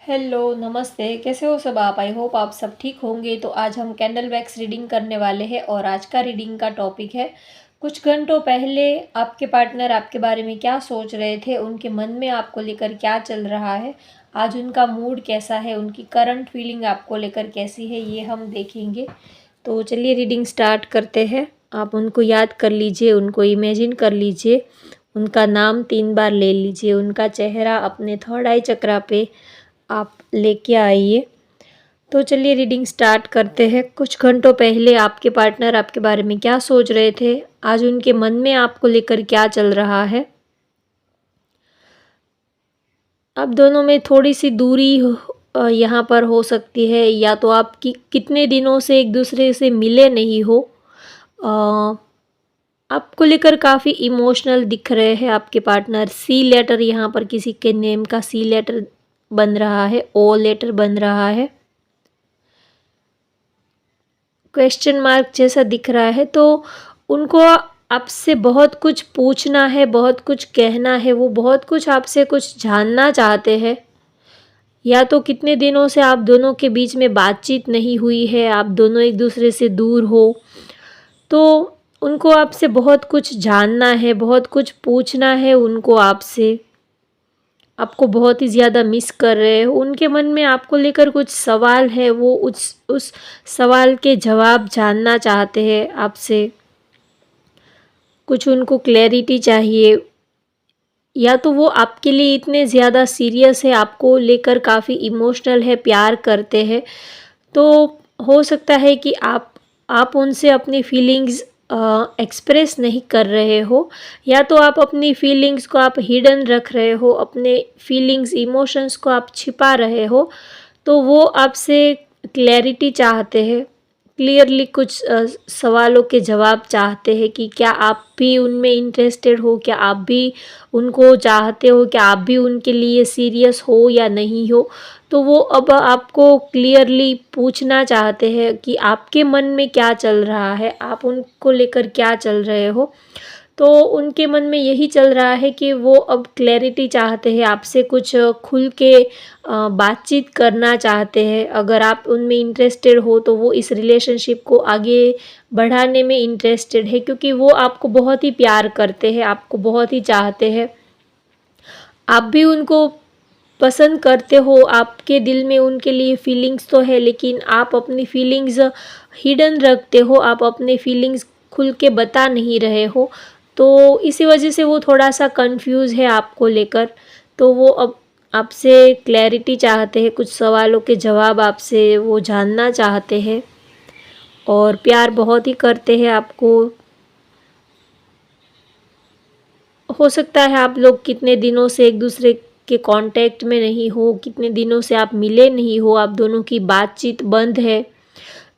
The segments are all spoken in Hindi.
हेलो, नमस्ते, कैसे हो सब आप? आई होप आप सब ठीक होंगे। तो आज हम कैंडल वैक्स रीडिंग करने वाले हैं और आज का रीडिंग का टॉपिक है कुछ घंटों पहले आपके पार्टनर आपके बारे में क्या सोच रहे थे, उनके मन में आपको लेकर क्या चल रहा है, आज उनका मूड कैसा है, उनकी करंट फीलिंग आपको लेकर कैसी है, ये हम देखेंगे। तो चलिए रीडिंग स्टार्ट करते हैं। आप उनको याद कर लीजिए, उनको इमेजिन कर लीजिए, उनका नाम 3 बार ले लीजिए, उनका चेहरा अपने थर्ड आई चक्रा पे आप लेके आइए। तो चलिए रीडिंग स्टार्ट करते हैं। कुछ घंटों पहले आपके पार्टनर आपके बारे में क्या सोच रहे थे, आज उनके मन में आपको लेकर क्या चल रहा है। आप दोनों में थोड़ी सी दूरी यहाँ पर हो सकती है, या तो आप कितने दिनों से एक दूसरे से मिले नहीं हो। आपको लेकर काफ़ी इमोशनल दिख रहे हैं आपके पार्टनर। सी लेटर यहाँ पर किसी के नेम का सी लेटर बन रहा है, ओ लेटर बन रहा है, क्वेश्चन मार्क जैसा दिख रहा है। तो उनको आपसे बहुत कुछ पूछना है, बहुत कुछ कहना है, वो बहुत कुछ आपसे कुछ जानना चाहते हैं। या तो कितने दिनों से आप दोनों के बीच में बातचीत नहीं हुई है, आप दोनों एक दूसरे से दूर हो, तो उनको आपसे बहुत कुछ जानना है, बहुत कुछ पूछना है उनको आपसे। आपको बहुत ही ज़्यादा मिस कर रहे हो, उनके मन में आपको लेकर कुछ सवाल है, वो उस सवाल के जवाब जानना चाहते हैं आपसे। कुछ उनको क्लैरिटी चाहिए, या तो वो आपके लिए इतने ज़्यादा सीरियस है, आपको लेकर काफ़ी इमोशनल है, प्यार करते हैं। तो हो सकता है कि आप उनसे अपनी फीलिंग्स एक्सप्रेस नहीं कर रहे हो, या तो आप अपनी फीलिंग्स को आप हिडन रख रहे हो, अपने फीलिंग्स इमोशंस को आप छिपा रहे हो। तो वो आपसे क्लैरिटी चाहते हैं, क्लियरली कुछ सवालों के जवाब चाहते हैं कि क्या आप भी उनमें इंटरेस्टेड हो, क्या आप भी उनको चाहते हो, क्या आप भी उनके लिए सीरियस हो या नहीं हो। तो वो अब आपको क्लियरली पूछना चाहते हैं कि आपके मन में क्या चल रहा है, आप उनको लेकर क्या चल रहे हो। तो उनके मन में यही चल रहा है कि वो अब क्लैरिटी चाहते हैं, आपसे कुछ खुल के बातचीत करना चाहते हैं। अगर आप उनमें इंटरेस्टेड हो तो वो इस रिलेशनशिप को आगे बढ़ाने में इंटरेस्टेड है, क्योंकि वो आपको बहुत ही प्यार करते हैं, आपको बहुत ही चाहते हैं। आप भी उनको पसंद करते हो, आपके दिल में उनके लिए फीलिंग्स तो है, लेकिन आप अपनी फीलिंग्स हिडन रखते हो, आप अपने फीलिंग्स खुल के बता नहीं रहे हो। तो इसी वजह से वो थोड़ा सा कंफ्यूज है आपको लेकर। तो वो अब आपसे क्लैरिटी चाहते हैं, कुछ सवालों के जवाब आपसे वो जानना चाहते हैं, और प्यार बहुत ही करते हैं आपको। हो सकता है आप लोग कितने दिनों से एक दूसरे के कांटेक्ट में नहीं हो, कितने दिनों से आप मिले नहीं हो, आप दोनों की बातचीत बंद है।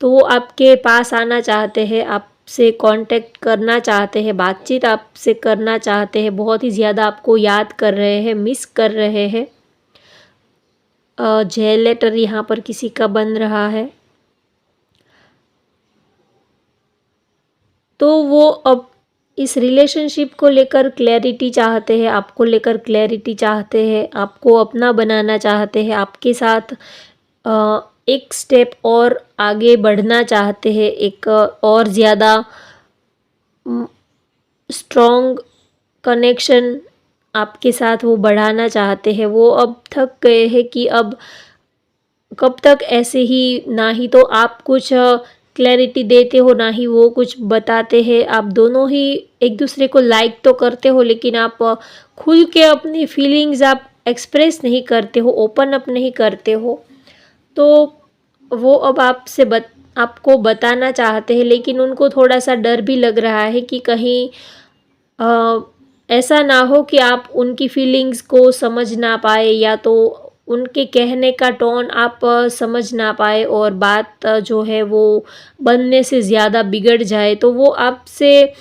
तो वो आपके पास आना चाहते हैं, आपसे कांटेक्ट करना चाहते हैं, बातचीत आपसे करना चाहते हैं, बहुत ही ज़्यादा आपको याद कर रहे हैं, मिस कर रहे हैं। जे लेटर यहाँ पर किसी का बन रहा है। तो वो अब इस रिलेशनशिप को लेकर क्लैरिटी चाहते हैं, आपको लेकर क्लैरिटी चाहते हैं, आपको अपना बनाना चाहते हैं, आपके साथ एक स्टेप और आगे बढ़ना चाहते हैं, एक और ज़्यादा स्ट्रॉन्ग कनेक्शन आपके साथ वो बढ़ाना चाहते हैं। वो अब थक गए हैं कि अब कब तक ऐसे ही, ना ही तो आप कुछ क्लैरिटी देते हो, ना ही वो कुछ बताते हैं। आप दोनों ही एक दूसरे को लाइक तो करते हो, लेकिन आप खुल के अपनी फीलिंग्स आप एक्सप्रेस नहीं करते हो, ओपन अप नहीं करते हो। तो वो अब आपको बताना चाहते हैं, लेकिन उनको थोड़ा सा डर भी लग रहा है कि कहीं अ, ऐसा ना हो कि आप उनकी फीलिंग्स को समझ ना पाए, या तो उनके कहने का टोन आप समझ ना पाए, और बात जो है वो बनने से ज़्यादा बिगड़ जाए। तो वो आपसे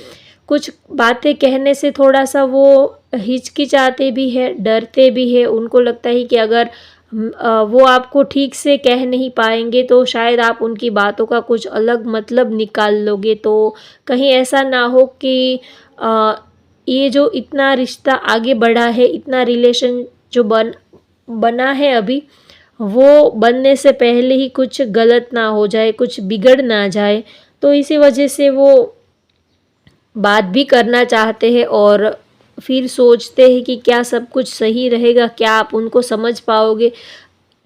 कुछ बातें कहने से थोड़ा सा वो हिचकिचाते भी है, डरते भी है। उनको लगता है कि अगर वो आपको ठीक से कह नहीं पाएंगे तो शायद आप उनकी बातों का कुछ अलग मतलब निकाल लोगे। तो कहीं ऐसा ना हो कि ये जो इतना रिश्ता आगे बढ़ा है, इतना रिलेशन जो बना है अभी, वो बनने से पहले ही कुछ गलत ना हो जाए, कुछ बिगड़ ना जाए। तो इसी वजह से वो बात भी करना चाहते हैं और फिर सोचते हैं कि क्या सब कुछ सही रहेगा, क्या आप उनको समझ पाओगे?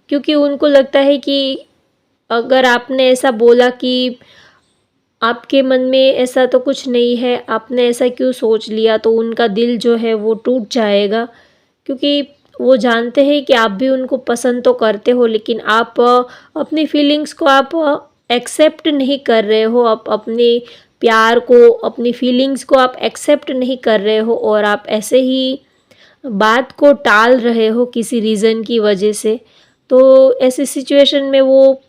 क्योंकि उनको लगता है कि अगर आपने ऐसा बोला कि आपके मन में ऐसा तो कुछ नहीं है, आपने ऐसा क्यों सोच लिया? तो उनका दिल जो है वो टूट जाएगा, क्योंकि वो जानते हैं कि आप भी उनको पसंद तो करते हो, लेकिन आप अपनी फीलिंग्स को आप एक्सेप्ट नहीं कर रहे हो, आप अपने प्यार को, अपनी फीलिंग्स को आप एक्सेप्ट नहीं कर रहे हो और आप ऐसे ही बात को टाल रहे हो किसी रीज़न की वजह से। तो ऐसी सिचुएशन में वो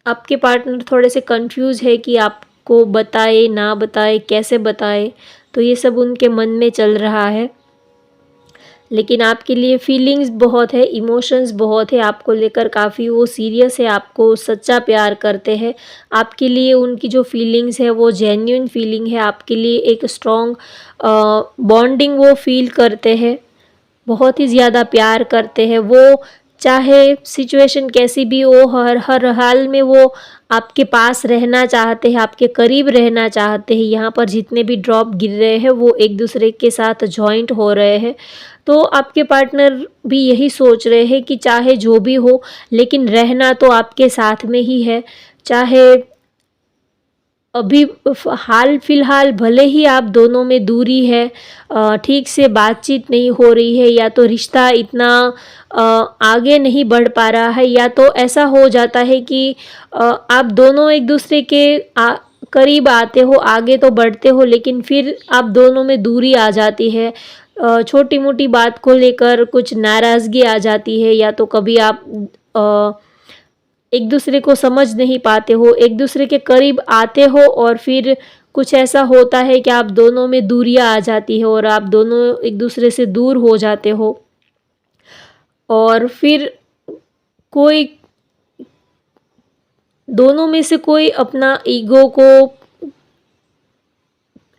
आपके पार्टनर थोड़े से कंफ्यूज है कि आपको बताए ना बताए, कैसे बताए, तो ये सब उनके मन में चल रहा है। लेकिन आपके लिए फीलिंग्स बहुत है, इमोशंस बहुत है, आपको लेकर काफ़ी वो सीरियस है, आपको सच्चा प्यार करते हैं। आपके लिए उनकी जो फीलिंग्स है वो जेन्युइन फीलिंग है, आपके लिए एक स्ट्रॉन्ग बॉन्डिंग वो फील करते हैं, बहुत ही ज़्यादा प्यार करते हैं। वो चाहे सिचुएशन कैसी भी हो, हर हर हाल में वो आपके पास रहना चाहते हैं, आपके करीब रहना चाहते हैं। यहाँ पर जितने भी ड्रॉप गिर रहे हैं वो एक दूसरे के साथ जॉइंट हो रहे हैं। तो आपके पार्टनर भी यही सोच रहे हैं कि चाहे जो भी हो, लेकिन रहना तो आपके साथ में ही है। चाहे अभी हाल फिलहाल भले ही आप दोनों में दूरी है, ठीक से बातचीत नहीं हो रही है, या तो रिश्ता इतना आगे नहीं बढ़ पा रहा है, या तो ऐसा हो जाता है कि आप दोनों एक दूसरे के करीब आते हो, आगे तो बढ़ते हो, लेकिन फिर आप दोनों में दूरी आ जाती है। छोटी मोटी बात को लेकर कुछ नाराज़गी आ जाती है, या तो कभी आप एक दूसरे को समझ नहीं पाते हो, एक दूसरे के करीब आते हो और फिर कुछ ऐसा होता है कि आप दोनों में दूरियां आ जाती है और आप दोनों एक दूसरे से दूर हो जाते हो। और फिर कोई दोनों में से कोई अपना ईगो को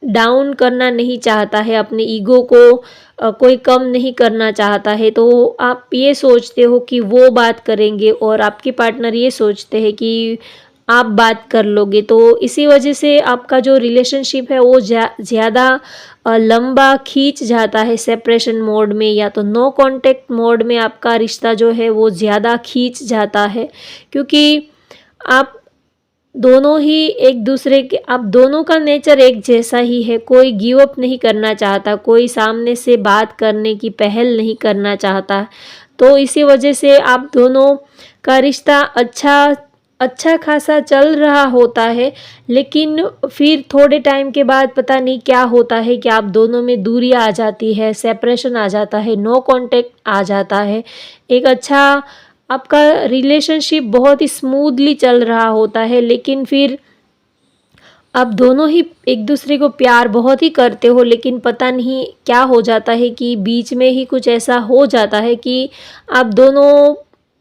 डाउन करना नहीं चाहता है, अपने ईगो को कोई कम नहीं करना चाहता है। तो आप ये सोचते हो कि वो बात करेंगे और आपके पार्टनर ये सोचते हैं कि आप बात कर लोगे, तो इसी वजह से आपका जो रिलेशनशिप है वो ज़्यादा लंबा खींच जाता है सेपरेशन मोड में, या तो नो कांटेक्ट मोड में आपका रिश्ता जो है वो ज़्यादा खींच जाता है। क्योंकि आप दोनों ही एक दूसरे के, आप दोनों का नेचर एक जैसा ही है, कोई गिव अप नहीं करना चाहता, कोई सामने से बात करने की पहल नहीं करना चाहता। तो इसी वजह से आप दोनों का रिश्ता अच्छा खासा चल रहा होता है, लेकिन फिर थोड़े टाइम के बाद पता नहीं क्या होता है कि आप दोनों में दूरी आ जाती है, सेपरेशन आ जाता है, नो कांटेक्ट आ जाता है। एक अच्छा आपका रिलेशनशिप बहुत ही स्मूथली चल रहा होता है, लेकिन फिर आप दोनों ही एक दूसरे को प्यार बहुत ही करते हो, लेकिन पता नहीं क्या हो जाता है कि बीच में ही कुछ ऐसा हो जाता है कि आप दोनों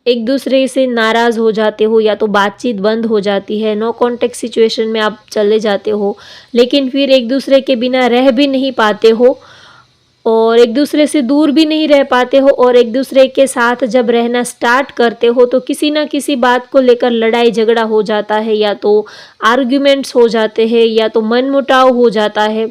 एक दूसरे से नाराज़ हो जाते हो, या तो बातचीत बंद हो जाती है, नो कांटेक्ट सिचुएशन में आप चले जाते हो, लेकिन फिर एक दूसरे के बिना रह भी नहीं पाते हो और एक दूसरे से दूर भी नहीं रह पाते हो, और एक दूसरे के साथ जब रहना स्टार्ट करते हो तो किसी ना किसी बात को लेकर लड़ाई झगड़ा हो जाता है, या तो आर्ग्यूमेंट्स हो जाते हैं, या तो मनमुटाव हो जाता है।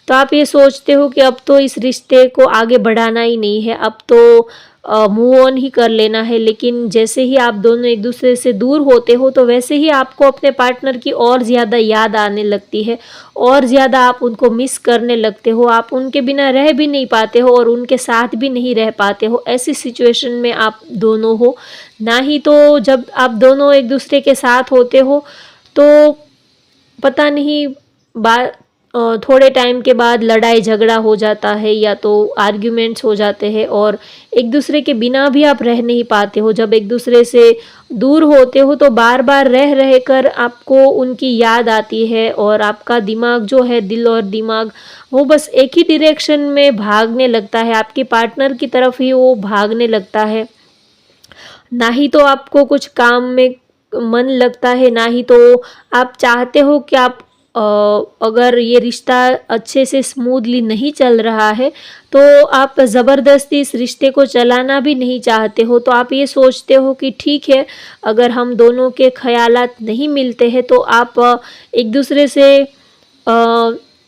तो आप ये सोचते हो कि अब तो इस रिश्ते को आगे बढ़ाना ही नहीं है, अब तो मूव ऑन ही कर लेना है। लेकिन जैसे ही आप दोनों एक दूसरे से दूर होते हो तो वैसे ही आपको अपने पार्टनर की और ज़्यादा याद आने लगती है, और ज़्यादा आप उनको मिस करने लगते हो, आप उनके बिना रह भी नहीं पाते हो और उनके साथ भी नहीं रह पाते हो। ऐसी सिचुएशन में आप दोनों हो, ना ही तो जब आप दोनों एक दूसरे के साथ होते हो तो पता नहीं थोड़े टाइम के बाद लड़ाई झगड़ा हो जाता है, या तो आर्ग्यूमेंट्स हो जाते हैं और एक दूसरे के बिना भी आप रह नहीं पाते हो। जब एक दूसरे से दूर होते हो तो बार बार रह रह कर आपको उनकी याद आती है, और आपका दिमाग जो है, दिल और दिमाग, वो बस एक ही डायरेक्शन में भागने लगता है, आपके पार्टनर की तरफ ही वो भागने लगता है। ना ही तो आपको कुछ काम में मन लगता है, ना ही तो आप चाहते हो कि आप अगर ये रिश्ता अच्छे से स्मूथली नहीं चल रहा है तो आप ज़बरदस्ती इस रिश्ते को चलाना भी नहीं चाहते हो। तो आप ये सोचते हो कि ठीक है, अगर हम दोनों के ख़यालात नहीं मिलते हैं तो आप एक दूसरे से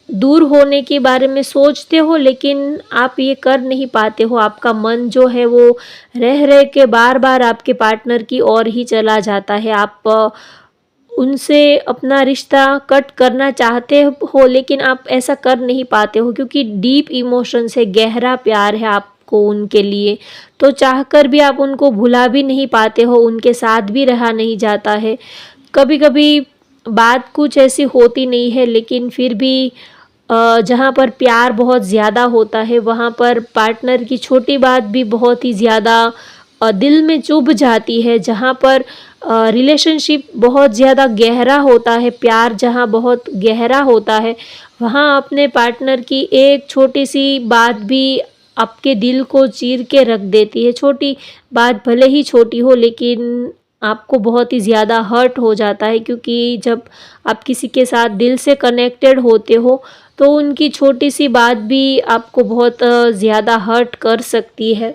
दूर होने के बारे में सोचते हो, लेकिन आप ये कर नहीं पाते हो। आपका मन जो है वो रह के बार-बार आपके पार्टनर की ओर ही चला जाता है। आप उनसे अपना रिश्ता कट करना चाहते हो, लेकिन आप ऐसा कर नहीं पाते हो क्योंकि डीप इमोशंस है, गहरा प्यार है आपको उनके लिए। तो चाहकर भी आप उनको भुला भी नहीं पाते हो, उनके साथ भी रहा नहीं जाता है। कभी-कभी बात कुछ ऐसी होती नहीं है, लेकिन फिर भी जहाँ पर प्यार बहुत ज़्यादा होता है वहाँ पर पार्टनर की छोटी बात भी बहुत ही ज़्यादा दिल में चुभ जाती है। जहाँ पर रिलेशनशिप बहुत ज़्यादा गहरा होता है, प्यार जहाँ बहुत गहरा होता है, वहाँ अपने पार्टनर की एक छोटी-सी बात भी आपके दिल को चीर के रख देती है। छोटी बात भले ही छोटी हो, लेकिन आपको बहुत ही ज़्यादा हर्ट हो जाता है, क्योंकि जब आप किसी के साथ दिल से कनेक्टेड होते हो तो उनकी छोटी-सी बात भी आपको बहुत ज़्यादा हर्ट कर सकती है।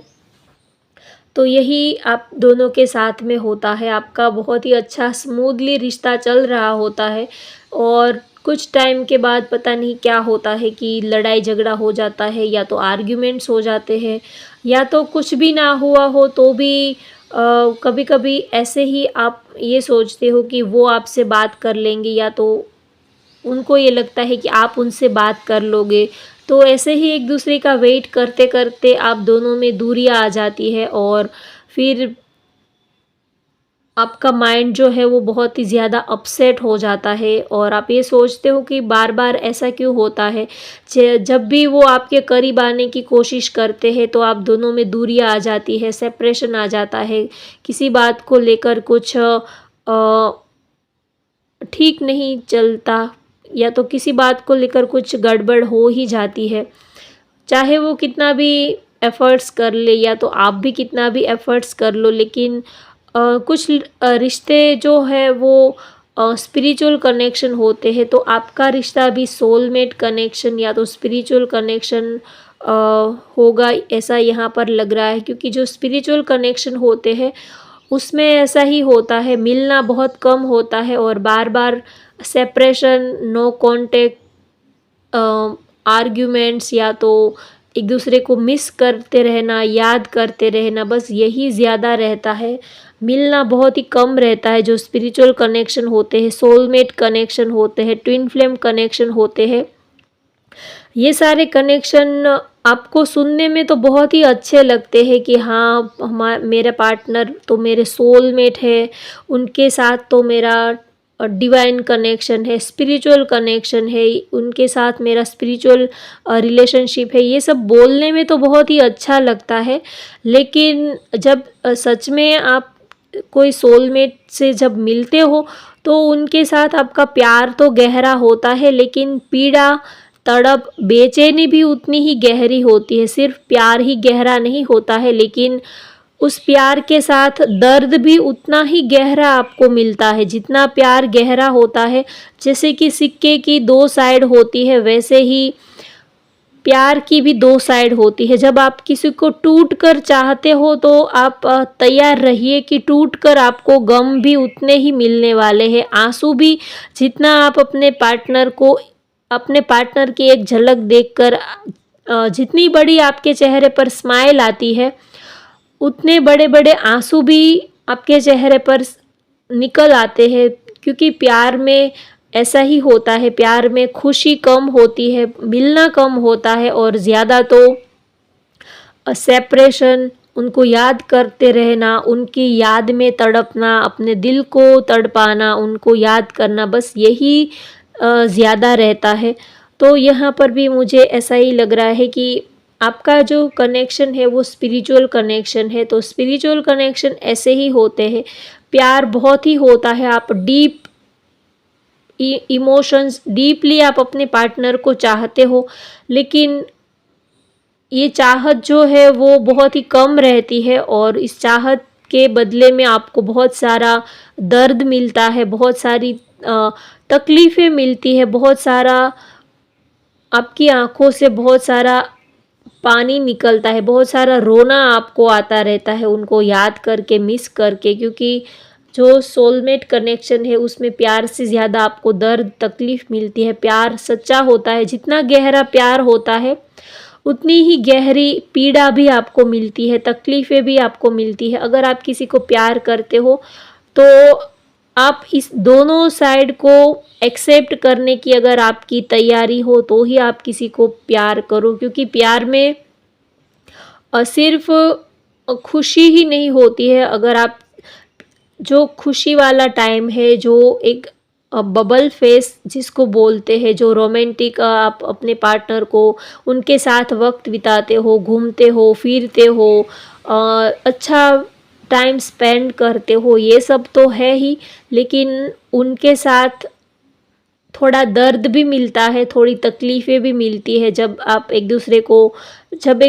तो यही आप दोनों के साथ में होता है, आपका बहुत ही अच्छा स्मूथली रिश्ता चल रहा होता है और कुछ टाइम के बाद पता नहीं क्या होता है कि लड़ाई झगड़ा हो जाता है, या तो आर्ग्यूमेंट्स हो जाते हैं, या तो कुछ भी ना हुआ हो तो भी कभी-कभी ऐसे ही आप ये सोचते हो कि वो आपसे बात कर लेंगे, या तो उनको ये लगता है कि आप उनसे बात कर लोगे। तो ऐसे ही एक दूसरे का वेट करते-करते आप दोनों में दूरियाँ आ जाती है और फिर आपका माइंड जो है वो बहुत ही ज़्यादा अपसेट हो जाता है और आप ये सोचते हो कि बार-बार ऐसा क्यों होता है। जब भी वो आपके करीब आने की कोशिश करते हैं तो आप दोनों में दूरियाँ आ जाती है, सेपरेशन आ जाता है। किसी बात को लेकर कुछ ठीक नहीं चलता, या तो किसी बात को लेकर कुछ गड़बड़ हो ही जाती है। चाहे वो कितना भी एफ़र्ट्स कर ले, या तो आप भी कितना भी एफ़र्ट्स कर लो, लेकिन कुछ रिश्ते जो है वो स्पिरिचुअल कनेक्शन होते हैं। तो आपका रिश्ता भी सोलमेट कनेक्शन या तो स्पिरिचुअल कनेक्शन अ, होगा, ऐसा यहाँ पर लग रहा है, क्योंकि जो स्पिरिचुअल कनेक्शन होते हैं उसमें ऐसा ही होता है, मिलना बहुत कम होता है और बार-बार सेपरेशन, नो कॉन्टैक्ट, आर्ग्यूमेंट्स, या तो एक दूसरे को मिस करते रहना, याद करते रहना, बस यही ज़्यादा रहता है। मिलना बहुत ही कम रहता है। जो स्पिरिचुअल कनेक्शन होते हैं, सोलमेट कनेक्शन होते हैं, ट्विन फ्लेम कनेक्शन होते हैं, ये सारे कनेक्शन आपको सुनने में तो बहुत ही अच्छे लगते हैं कि हाँ, मेरा पार्टनर तो मेरे सोलमेट है, उनके साथ तो मेरा डिवाइन कनेक्शन है, स्पिरिचुअल कनेक्शन है, उनके साथ मेरा स्पिरिचुअल रिलेशनशिप है। ये सब बोलने में तो बहुत ही अच्छा लगता है, लेकिन जब सच में आप कोई सोलमेट से जब मिलते हो तो उनके साथ आपका प्यार तो गहरा होता है, लेकिन पीड़ा, तड़प, बेचैनी भी उतनी ही गहरी होती है। सिर्फ प्यार ही गहरा नहीं होता है, लेकिन उस प्यार के साथ दर्द भी उतना ही गहरा आपको मिलता है। जितना प्यार गहरा होता है, जैसे कि सिक्के की 2 साइड होती है, वैसे ही प्यार की भी 2 साइड होती है। जब आप किसी को टूट कर चाहते हो तो आप तैयार रहिए कि टूट कर आपको गम भी उतने ही मिलने वाले हैं। आँसू भी, जितना आप अपने पार्टनर की एक झलक देखकर जितनी बड़ी आपके चेहरे पर स्माइल आती है, उतने बड़े-बड़े आँसू भी आपके चेहरे पर निकल आते हैं, क्योंकि प्यार में ऐसा ही होता है। प्यार में खुशी कम होती है, मिलना कम होता है और ज़्यादा तो सेपरेशन, उनको याद करते रहना, उनकी याद में तड़पना, अपने दिल को तड़पाना, उनको याद करना, बस यही ज़्यादा रहता है। तो यहाँ पर भी मुझे ऐसा ही लग रहा है कि आपका जो कनेक्शन है वो स्पिरिचुअल कनेक्शन है। तो स्पिरिचुअल कनेक्शन ऐसे ही होते हैं, प्यार बहुत ही होता है। आप डीप इमोशंस, डीपली आप अपने पार्टनर को चाहते हो, लेकिन ये चाहत जो है वो बहुत ही कम रहती है और इस चाहत के बदले में आपको बहुत सारा दर्द मिलता है, बहुत सारी तकलीफ़ें मिलती है, बहुत सारा आपकी आँखों से बहुत सारा पानी निकलता है, बहुत सारा रोना आपको आता रहता है उनको याद करके, मिस करके, क्योंकि जो सोलमेट कनेक्शन है उसमें प्यार से ज़्यादा आपको दर्द, तकलीफ़ मिलती है। प्यार सच्चा होता है, जितना गहरा प्यार होता है उतनी ही गहरी पीड़ा भी आपको मिलती है, तकलीफ़ें भी आपको मिलती है। अगर आप किसी को प्यार करते हो तो आप इस दोनों साइड को एक्सेप्ट करने की अगर आपकी तैयारी हो तो ही आप किसी को प्यार करो, क्योंकि प्यार में सिर्फ़ खुशी ही नहीं होती है। अगर आप जो खुशी वाला टाइम है, जो एक बबल फेस जिसको बोलते हैं, जो रोमांटिक आप अपने पार्टनर को उनके साथ वक्त बिताते हो, घूमते हो, फिरते हो, अच्छा टाइम स्पेंड करते हो, ये सब तो है ही, लेकिन उनके साथ थोड़ा दर्द भी मिलता है, थोड़ी तकलीफ़ें भी मिलती है। जब एक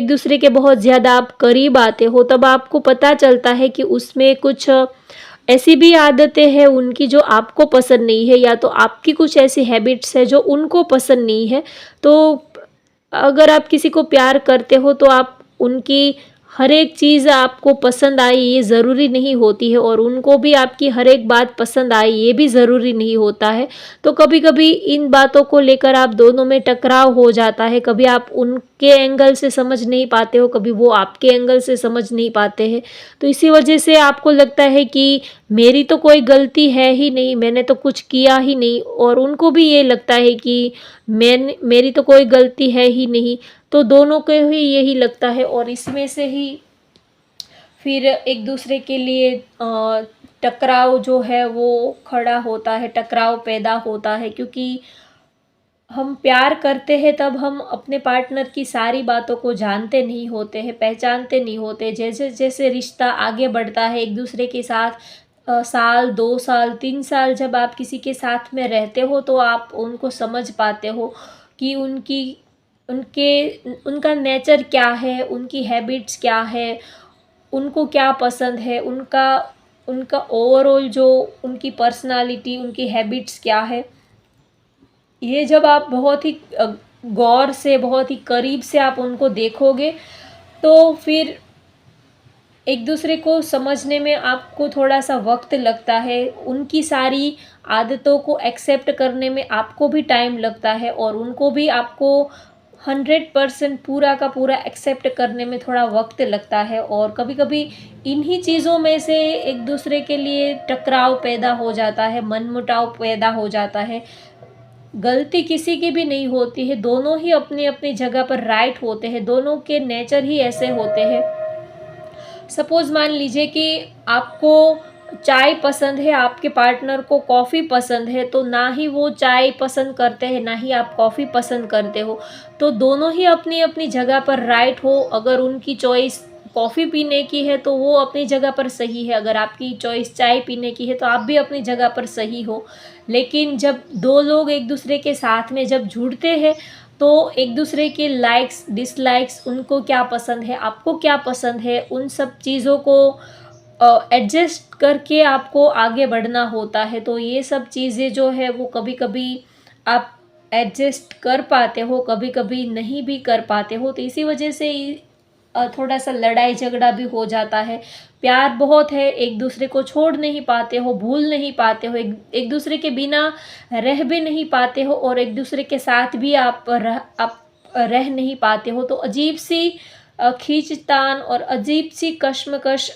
दूसरे के बहुत ज़्यादा आप करीब आते हो तब आपको पता चलता है कि उसमें कुछ ऐसी भी आदतें हैं उनकी जो आपको पसंद नहीं है, या तो आपकी कुछ ऐसी हैबिट्स है जो उनको पसंद नहीं है। तो अगर आप किसी को प्यार करते हो तो आप उनकी हर एक चीज़ आपको पसंद आए ये ज़रूरी नहीं होती है, और उनको भी आपकी हर एक बात पसंद आए ये भी ज़रूरी नहीं होता है। तो कभी-कभी इन बातों को लेकर आप दोनों में टकराव हो जाता है, कभी आप उनके एंगल से समझ नहीं पाते हो, कभी वो आपके एंगल से समझ नहीं पाते हैं। तो इसी वजह से आपको लगता है कि मेरी तो कोई गलती है ही नहीं, मैंने तो कुछ किया ही नहीं, और उनको भी ये लगता है कि मेरी तो कोई गलती है ही नहीं। तो दोनों को ही यही लगता है, और इसमें से ही फिर एक दूसरे के लिए टकराव जो है वो खड़ा होता है, टकराव पैदा होता है, क्योंकि हम प्यार करते हैं तब हम अपने पार्टनर की सारी बातों को जानते नहीं होते हैं, पहचानते नहीं होते। जैसे-जैसे रिश्ता आगे बढ़ता है एक दूसरे के साथ, साल, 2 साल, 3 साल जब आप किसी के साथ में रहते हो तो आप उनको समझ पाते हो कि उनका नेचर क्या है, उनकी हैबिट्स क्या है, उनको क्या पसंद है, उनका उनका ओवरऑल जो उनकी पर्सनैलिटी, उनकी हैबिट्स क्या है। ये जब आप बहुत ही गौर से, बहुत ही करीब से आप उनको देखोगे, तो फिर एक दूसरे को समझने में आपको थोड़ा-सा वक़्त लगता है, उनकी सारी आदतों को एक्सेप्ट करने में आपको भी टाइम लगता है, और उनको भी आपको 100% पूरा का पूरा एक्सेप्ट करने में थोड़ा वक़्त लगता है, और कभी-कभी इन्हीं चीज़ों में से एक दूसरे के लिए टकराव पैदा हो जाता है, मनमुटाव पैदा हो जाता है। गलती किसी की भी नहीं होती है, दोनों ही अपनी-अपनी जगह पर राइट होते हैं, दोनों के नेचर ही ऐसे होते हैं। सपोज़ मान लीजिए कि आपको चाय पसंद है, आपके पार्टनर को कॉफ़ी पसंद है, तो ना ही वो चाय पसंद करते हैं, ना ही आप कॉफ़ी पसंद करते हो। तो दोनों ही अपनी-अपनी जगह पर राइट हो, अगर उनकी चॉइस कॉफ़ी पीने की है, तो वो अपनी जगह पर सही है, अगर आपकी चॉइस चाय पीने की है, तो आप भी अपनी जगह पर सही हो। लेकिन जब 2 लोग एक-दूसरे के साथ में जब जुड़ते हैं, तो एक दूसरे के लाइक्स, डिसलाइक्स, उनको क्या पसंद है, आपको क्या पसंद है, उन सब चीज़ों को एडजस्ट करके आपको आगे बढ़ना होता है। तो ये सब चीज़ें जो है वो कभी-कभी आप एडजस्ट कर पाते हो, कभी-कभी नहीं भी कर पाते हो। तो इसी वजह से थोड़ा-सा लड़ाई झगड़ा भी हो जाता है। प्यार बहुत है, एक दूसरे को छोड़ नहीं पाते हो, भूल नहीं पाते हो, एक दूसरे के बिना रह भी नहीं पाते हो, और एक दूसरे के साथ भी आप रह नहीं पाते हो। तो अजीब-सी खींचतान और अजीब-सी कश्मकश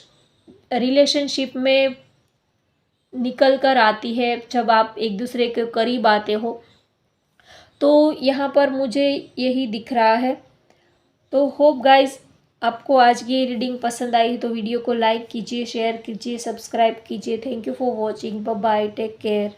रिलेशनशिप में निकल कर आती है जब आप एक दूसरे के करीब आते हो। तो यहाँ पर मुझे यही दिख रहा है। तो होप गाइस आपको आज की ये रीडिंग पसंद आई तो वीडियो को लाइक कीजिए, शेयर कीजिए, सब्सक्राइब कीजिए। Thank you for watching. Bye bye, take care.